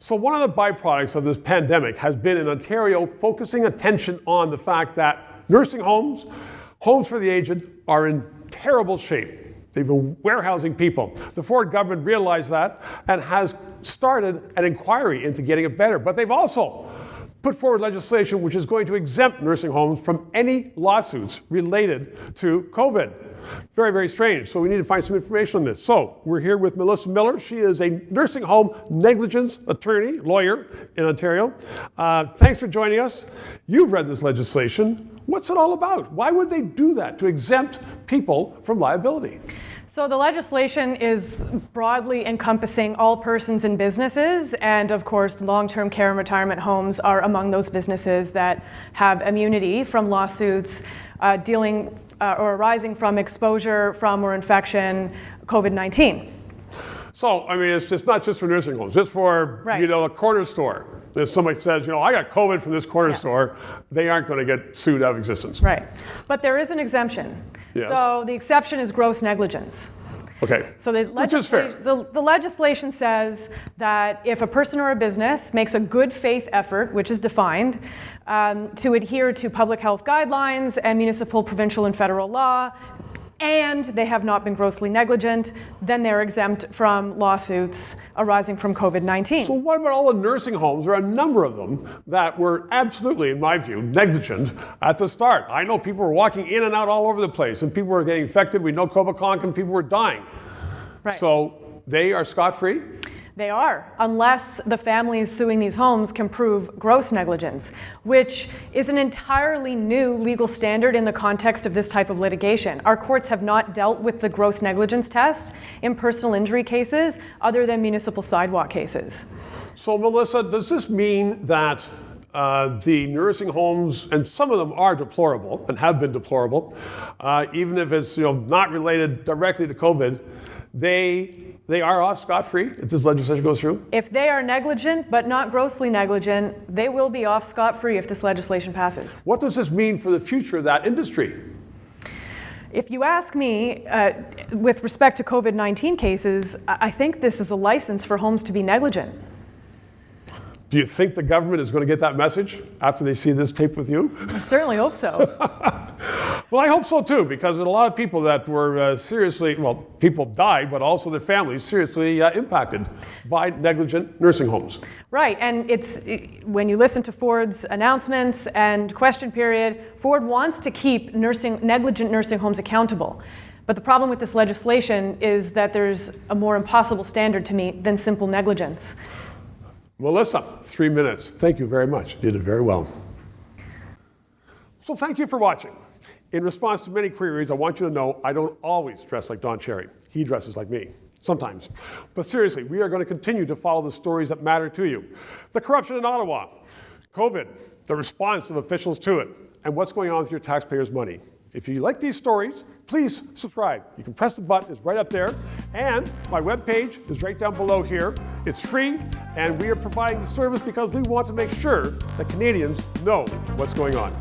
So one of the byproducts of this pandemic has been in Ontario focusing attention on the fact that nursing homes, homes for the aged, are in terrible shape. They've been warehousing people. The Ford government realized that and has started an inquiry into getting it better. But they've also put forward legislation which is going to exempt nursing homes from any lawsuits related to COVID. Very, very strange. So we need to find some information on this. So we're here with Melissa Miller. She is a nursing home negligence attorney, lawyer in Ontario. Thanks for joining us. You've read this legislation. What's it all about? Why would they do that to exempt people from liability? So the legislation is broadly encompassing all persons and businesses, and of course long-term care and retirement homes are among those businesses that have immunity from lawsuits dealing or arising from exposure from or infection COVID-19. So, I mean, it's just not just for nursing homes, just for, a corner store. If somebody says, I got COVID from this corner store, they aren't going to get sued out of existence. Right. But there is an exemption. Yes. So the exception is gross negligence. Okay. So which is fair. The legislation says that if a person or a business makes a good faith effort, which is defined, to adhere to public health guidelines and municipal, provincial, and federal law, and they have not been grossly negligent, then they're exempt from lawsuits arising from COVID-19. So what about all the nursing homes? There are a number of them that were absolutely, in my view, negligent at the start. I know people were walking in and out all over the place, and people were getting infected. We know COVID and people were dying. Right. So they are scot-free? They are, unless the families suing these homes can prove gross negligence, which is an entirely new legal standard in the context of this type of litigation. Our courts have not dealt with the gross negligence test in personal injury cases other than municipal sidewalk cases. So Melissa, does this mean that the nursing homes, and some of them are deplorable and have been deplorable, even if it's not related directly to COVID, they are off scot-free if this legislation goes through? If they are negligent but not grossly negligent, they will be off scot-free if this legislation passes. What does this mean for the future of that industry? If you ask me, with respect to COVID-19 cases, I think this is a license for homes to be negligent. Do you think the government is going to get that message after they see this tape with you? I certainly hope so. Well, I hope so too, because there are a lot of people that were people died, but also their families seriously impacted by negligent nursing homes. Right, and when you listen to Ford's announcements and question period, Ford wants to keep negligent nursing homes accountable. But the problem with this legislation is that there's a more impossible standard to meet than simple negligence. Melissa, 3 minutes. Thank you very much. You did it very well. So thank you for watching. In response to many queries, I want you to know I don't always dress like Don Cherry. He dresses like me, sometimes. But seriously, we are going to continue to follow the stories that matter to you. The corruption in Ottawa, COVID, the response of officials to it, and what's going on with your taxpayers' money. If you like these stories, please subscribe. You can press the button, it's right up there. And my webpage is right down below here. It's free, and we are providing the service because we want to make sure that Canadians know what's going on.